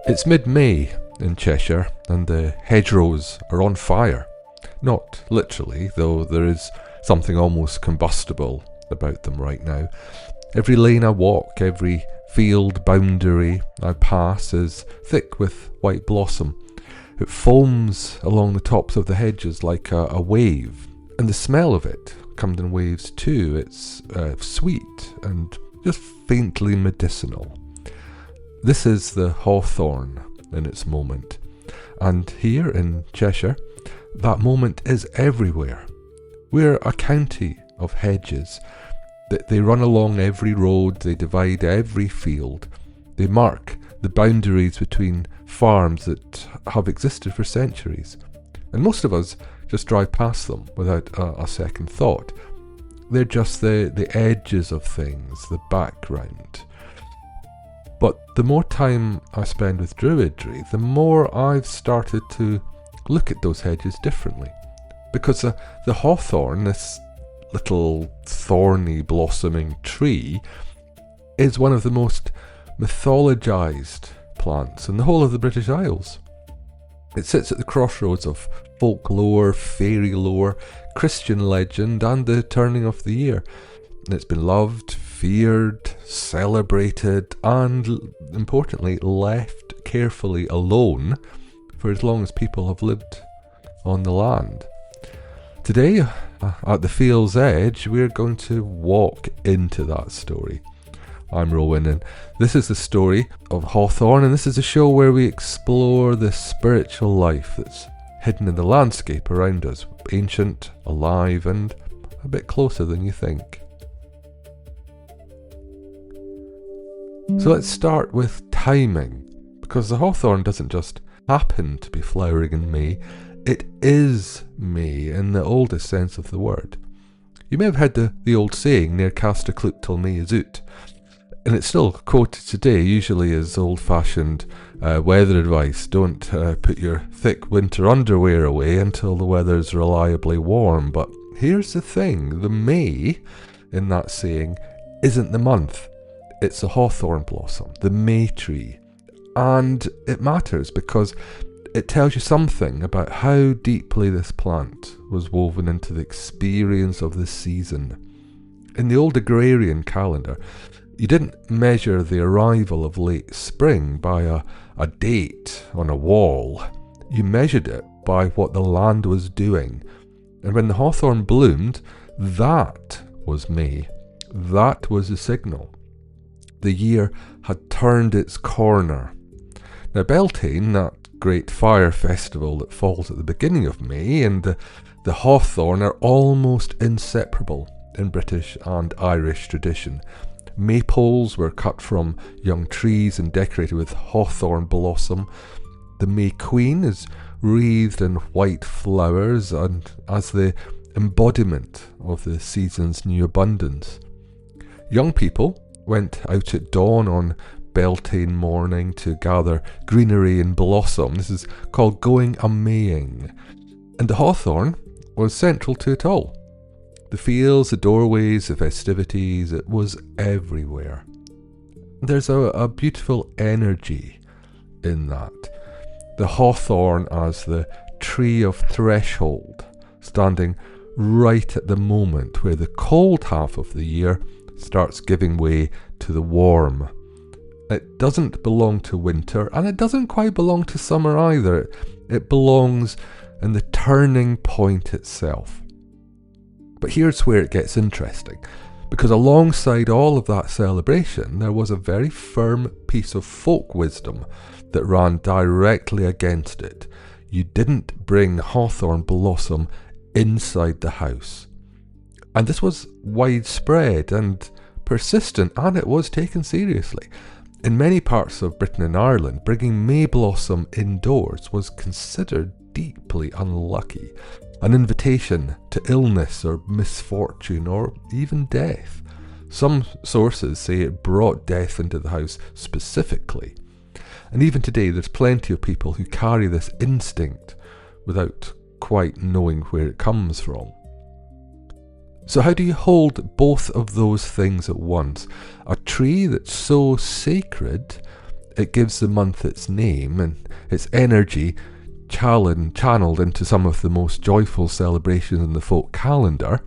It's mid-May in Cheshire and the hedgerows are on fire. Not literally, though there is something almost combustible about them right now. Every lane I walk, every field boundary I pass is thick with white blossom. It foams along the tops of the hedges like a wave, and the smell of it comes in waves too. It's sweet and just faintly medicinal. This is the hawthorn in its moment, and here in Cheshire, that moment is everywhere. We're a county of hedges. They run along every road, they divide every field, they mark the boundaries between farms that have existed for centuries, and most of us just drive past them without a second thought. They're just the edges of things, the background. But the more time I spend with Druidry, the more I've started to look at those hedges differently. Because the hawthorn, this little thorny blossoming tree, is one of the most mythologized plants in the whole of the British Isles. It sits at the crossroads of folklore, fairy lore, Christian legend and the turning of the year. And it's been loved, feared, celebrated and, importantly, left carefully alone for as long as people have lived on the land. Today, at the field's edge, we're going to walk into that story. I'm Rowan and this is the story of Hawthorn, and this is a show where we explore the spiritual life that's hidden in the landscape around us, ancient, alive and a bit closer than you think. So let's start with timing, because the hawthorn doesn't just happen to be flowering in May, it is May in the oldest sense of the word. You may have heard the old saying, ne'er cast a clout till May is out, and it's still quoted today, usually as old-fashioned weather advice. Don't put your thick winter underwear away until the weather's reliably warm. But here's the thing, the May in that saying isn't the month. It's the hawthorn blossom, the May tree. And it matters because it tells you something about how deeply this plant was woven into the experience of the season. In the old agrarian calendar, you didn't measure the arrival of late spring by a date on a wall. You measured it by what the land was doing. And when the hawthorn bloomed, that was May. That was the signal. The year had turned its corner. Now Beltane, that great fire festival that falls at the beginning of May, and the hawthorn are almost inseparable in British and Irish tradition. Maypoles were cut from young trees and decorated with hawthorn blossom. The May Queen is wreathed in white flowers and as the embodiment of the season's new abundance. Young people went out at dawn on Beltane morning to gather greenery and blossom. This is called going a-maying. And the hawthorn was central to it all. The fields, the doorways, the festivities, it was everywhere. There's a beautiful energy in that. The hawthorn as the tree of threshold, standing right at the moment where the cold half of the year starts giving way to the warm. It doesn't belong to winter, and it doesn't quite belong to summer either. It belongs in the turning point itself. But here's where it gets interesting, because alongside all of that celebration, there was a very firm piece of folk wisdom that ran directly against it. You didn't bring hawthorn blossom inside the house. And this was widespread and persistent, and it was taken seriously. In many parts of Britain and Ireland, bringing May blossom indoors was considered deeply unlucky, an invitation to illness or misfortune or even death. Some sources say it brought death into the house specifically. And even today there's plenty of people who carry this instinct without quite knowing where it comes from. So how do you hold both of those things at once? A tree that's so sacred It gives the month its name and its energy channeled into some of the most joyful celebrations in the folk calendar,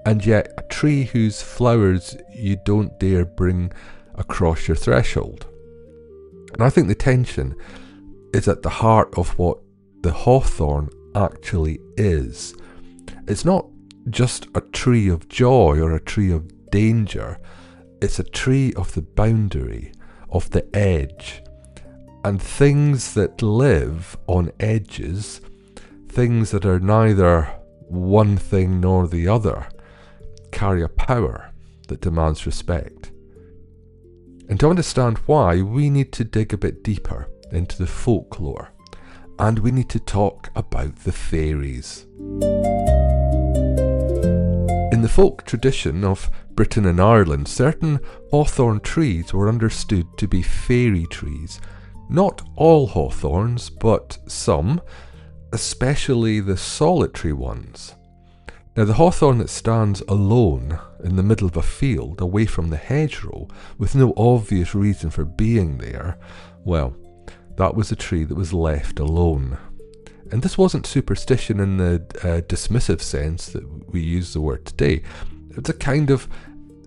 and yet a tree whose flowers you don't dare bring across your threshold. And I think the tension is at the heart of what the hawthorn actually is. It's not just a tree of joy or a tree of danger. It's a tree of the boundary, of the edge. And things that live on edges, things that are neither one thing nor the other, carry a power that demands respect. And to understand why, we need to dig a bit deeper into the folklore, and we need to talk about the fairies. In the folk tradition of Britain and Ireland, certain hawthorn trees were understood to be fairy trees. Not all hawthorns, but some, especially the solitary ones. Now, the hawthorn that stands alone in the middle of a field, away from the hedgerow, with no obvious reason for being there, well, that was a tree that was left alone. And this wasn't superstition in the dismissive sense that we use the word today. It's a kind of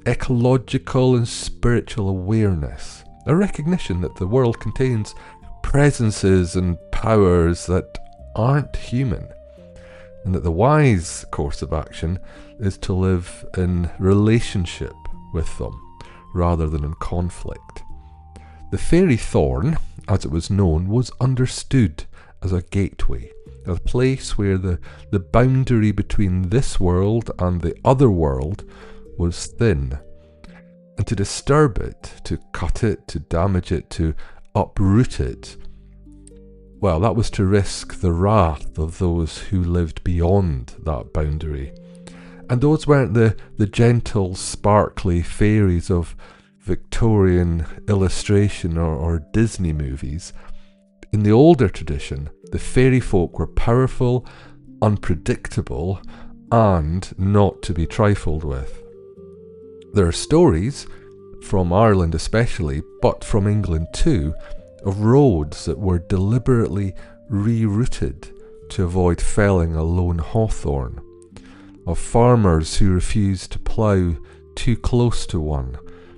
ecological and spiritual awareness, a recognition that the world contains presences and powers that aren't human, and that the wise course of action is to live in relationship with them rather than in conflict. The fairy thorn, as it was known, was understood as a gateway, a place where the boundary between this world and the other world was thin. And to disturb it, to cut it, to damage it, to uproot it, well, that was to risk the wrath of those who lived beyond that boundary. And those weren't the gentle, sparkly fairies of Victorian illustration or Disney movies. In the older tradition, the fairy folk were powerful, unpredictable, and not to be trifled with. There are stories, from Ireland especially, but from England too, of roads that were deliberately rerouted to avoid felling a lone hawthorn, of farmers who refused to plough too close to one,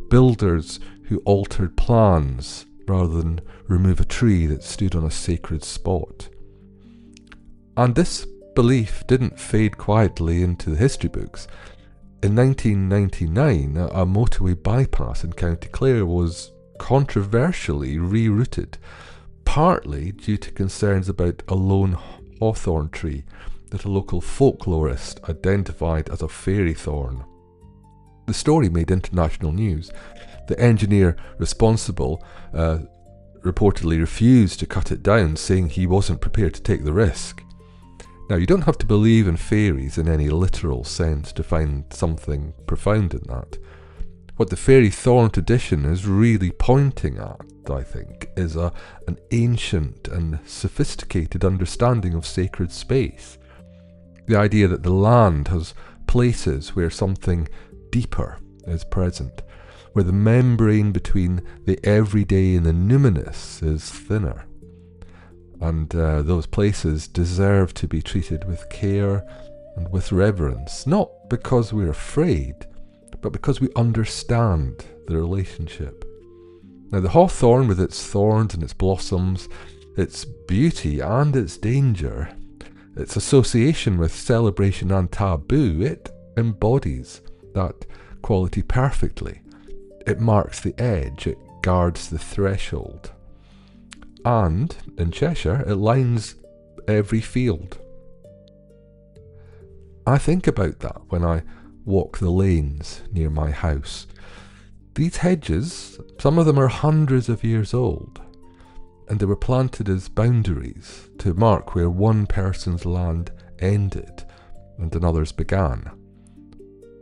builders who altered plans rather than remove a tree that stood on a sacred spot. And this belief didn't fade quietly into the history books. In 1999, a motorway bypass in County Clare was controversially rerouted, partly due to concerns about a lone hawthorn tree that a local folklorist identified as a fairy thorn. The story made international news. The engineer responsible reportedly refused to cut it down, saying he wasn't prepared to take the risk. Now, you don't have to believe in fairies in any literal sense to find something profound in that. What the fairy thorn tradition is really pointing at, I think, is an ancient and sophisticated understanding of sacred space. The idea that the land has places where something deeper is present, where the membrane between the everyday and the numinous is thinner. And those places deserve to be treated with care and with reverence, not because we're afraid, but because we understand the relationship. Now, the hawthorn, with its thorns and its blossoms, its beauty and its danger, its association with celebration and taboo, it embodies that quality perfectly. It marks the edge, it guards the threshold. And, in Cheshire, it lines every field. I think about that when I walk the lanes near my house. These hedges, some of them are hundreds of years old, and they were planted as boundaries to mark where one person's land ended and another's began.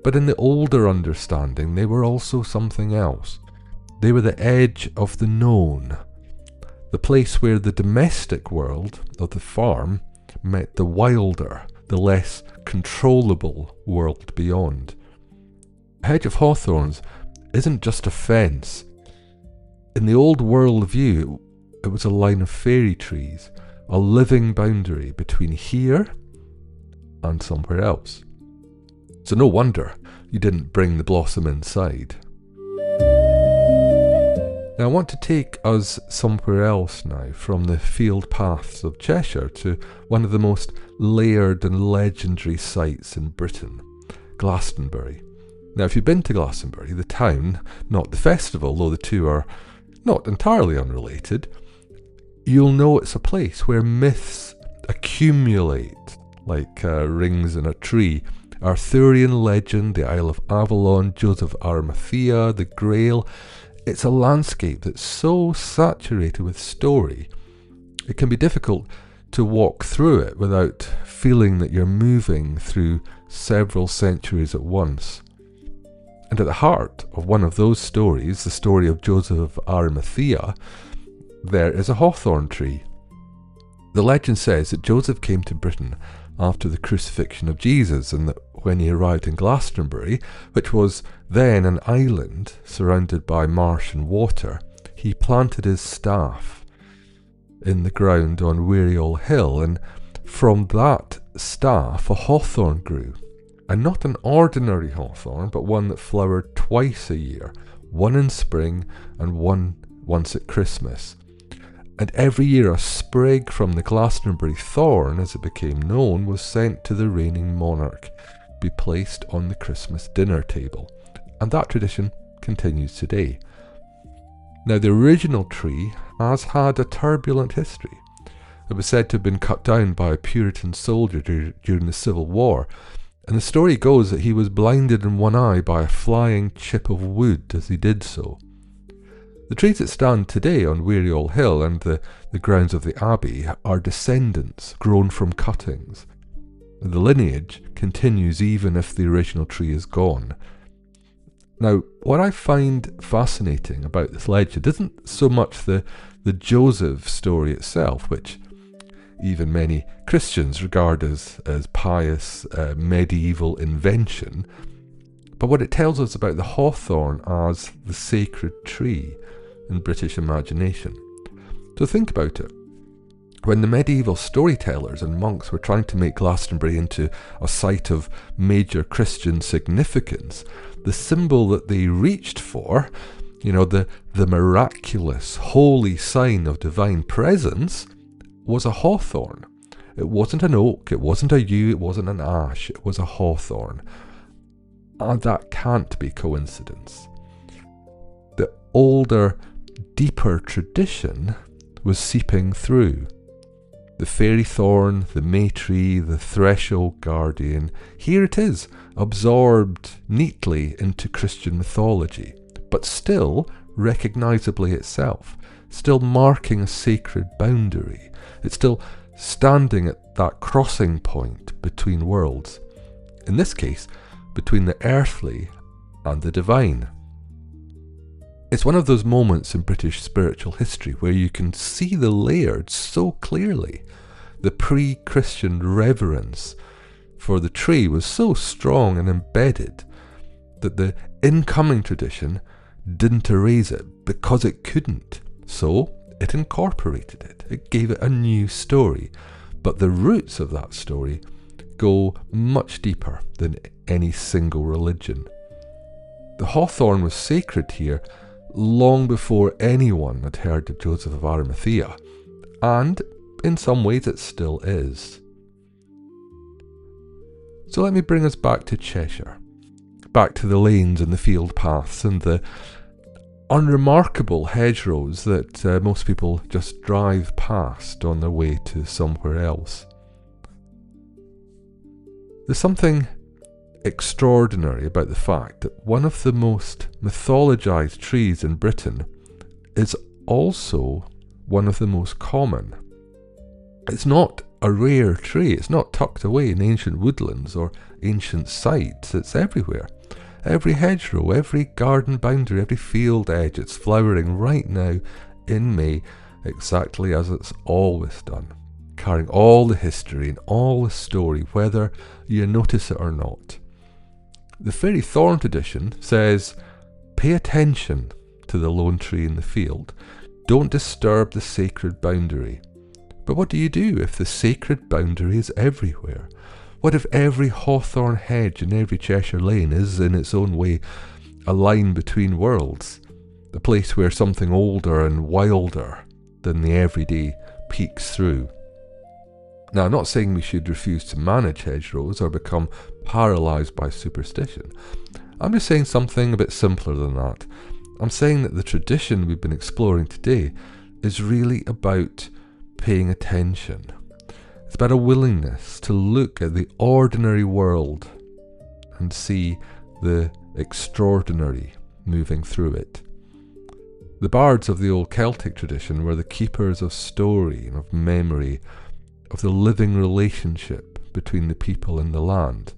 But in the older understanding, they were also something else. They were the edge of the known, the place where the domestic world of the farm met the wilder, the less controllable world beyond. A hedge of hawthorns isn't just a fence. In the old world view, it was a line of fairy trees, a living boundary between here and somewhere else. So no wonder you didn't bring the blossom inside. Now I want to take us somewhere else now, from the field paths of Cheshire to one of the most layered and legendary sites in Britain, Glastonbury. Now if you've been to Glastonbury, the town, not the festival, though the two are not entirely unrelated, you'll know it's a place where myths accumulate like rings in a tree. Arthurian legend, the Isle of Avalon, Joseph of Arimathea, the Grail. It's a landscape that's so saturated with story, it can be difficult to walk through it without feeling that you're moving through several centuries at once. And at the heart of one of those stories, the story of Joseph of Arimathea, there is a hawthorn tree. The legend says that Joseph came to Britain after the crucifixion of Jesus, and that when he arrived in Glastonbury, which was then an island surrounded by marsh and water, he planted his staff in the ground on Weariall Hill, and from that staff a hawthorn grew. And not an ordinary hawthorn, but one that flowered twice a year, one in spring and one once at Christmas. And every year a sprig from the Glastonbury thorn, as it became known, was sent to the reigning monarch, be placed on the Christmas dinner table. And that tradition continues today. Now the original tree has had a turbulent history. It was said to have been cut down by a Puritan soldier during the Civil War, and the story goes that he was blinded in one eye by a flying chip of wood as he did so. The trees that stand today on Weariall Hill and the grounds of the Abbey are descendants grown from cuttings. The lineage continues even if the original tree is gone. Now, what I find fascinating about this legend isn't so much the Joseph story itself, which even many Christians regard as pious medieval invention, but what it tells us about the hawthorn as the sacred tree in British imagination. So think about it. When the medieval storytellers and monks were trying to make Glastonbury into a site of major Christian significance, the symbol that they reached for, the miraculous, holy sign of divine presence, was a hawthorn. It wasn't an oak, it wasn't a yew, it wasn't an ash, it was a hawthorn. And that can't be coincidence. The older, deeper tradition was seeping through. The fairy thorn, the may tree, the threshold guardian, here it is, absorbed neatly into Christian mythology, but still recognisably itself, still marking a sacred boundary. It's still standing at that crossing point between worlds, in this case, between the earthly and the divine. It's one of those moments in British spiritual history where you can see the layers so clearly. The pre-Christian reverence for the tree was so strong and embedded that the incoming tradition didn't erase it because it couldn't. So it incorporated it. It gave it a new story. But the roots of that story go much deeper than any single religion. The hawthorn was sacred here long before anyone had heard of Joseph of Arimathea, and in some ways it still is. So let me bring us back to Cheshire, back to the lanes and the field paths and the unremarkable hedgerows that most people just drive past on their way to somewhere else. There's something extraordinary about the fact that one of the most mythologized trees in Britain is also one of the most common. It's not a rare tree, it's not tucked away in ancient woodlands or ancient sites, it's everywhere. Every hedgerow, every garden boundary, every field edge, it's flowering right now in May exactly as it's always done, carrying all the history and all the story, whether you notice it or not. The fairy thorn tradition says, pay attention to the lone tree in the field. Don't disturb the sacred boundary. But what do you do if the sacred boundary is everywhere? What if every hawthorn hedge in every Cheshire lane is, in its own way, a line between worlds? The place where something older and wilder than the everyday peeks through. Now, I'm not saying we should refuse to manage hedgerows or become paralysed by superstition. I'm just saying something a bit simpler than that. I'm saying that the tradition we've been exploring today is really about paying attention. It's about a willingness to look at the ordinary world and see the extraordinary moving through it. The bards of the old Celtic tradition were the keepers of story and of memory, of the living relationship between the people and the land.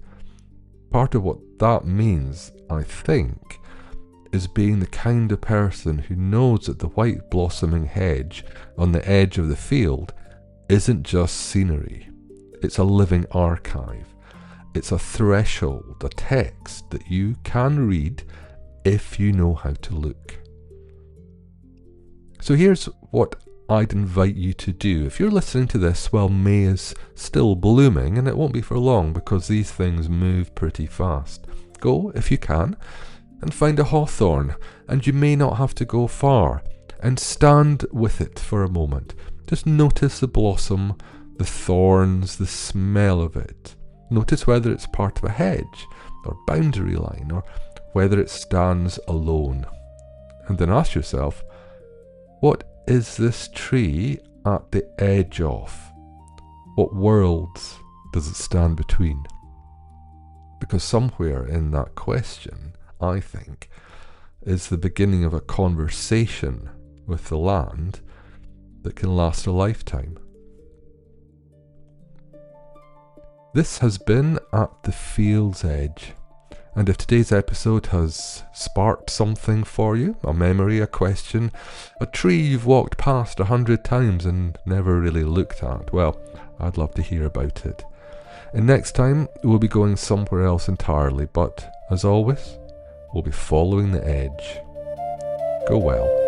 Part of what that means, I think, is being the kind of person who knows that the white blossoming hedge on the edge of the field isn't just scenery. It's a living archive. It's a threshold, a text that you can read if you know how to look. So here's what I'd invite you to do. If you're listening to this while May is still blooming, and it won't be for long because these things move pretty fast, go, if you can, and find a hawthorn, and you may not have to go far, and stand with it for a moment. Just notice the blossom, the thorns, the smell of it. Notice whether it's part of a hedge or boundary line, or whether it stands alone. And then ask yourself, what is this tree at the edge of? What worlds does it stand between? Because somewhere in that question, I think, is the beginning of a conversation with the land that can last a lifetime. This has been At the Field's Edge, and if today's episode has sparked something for you, a memory, a question, a tree you've walked past 100 times and never really looked at, well, I'd love to hear about it. And next time, we'll be going somewhere else entirely, but as always, we'll be following the edge. Go well.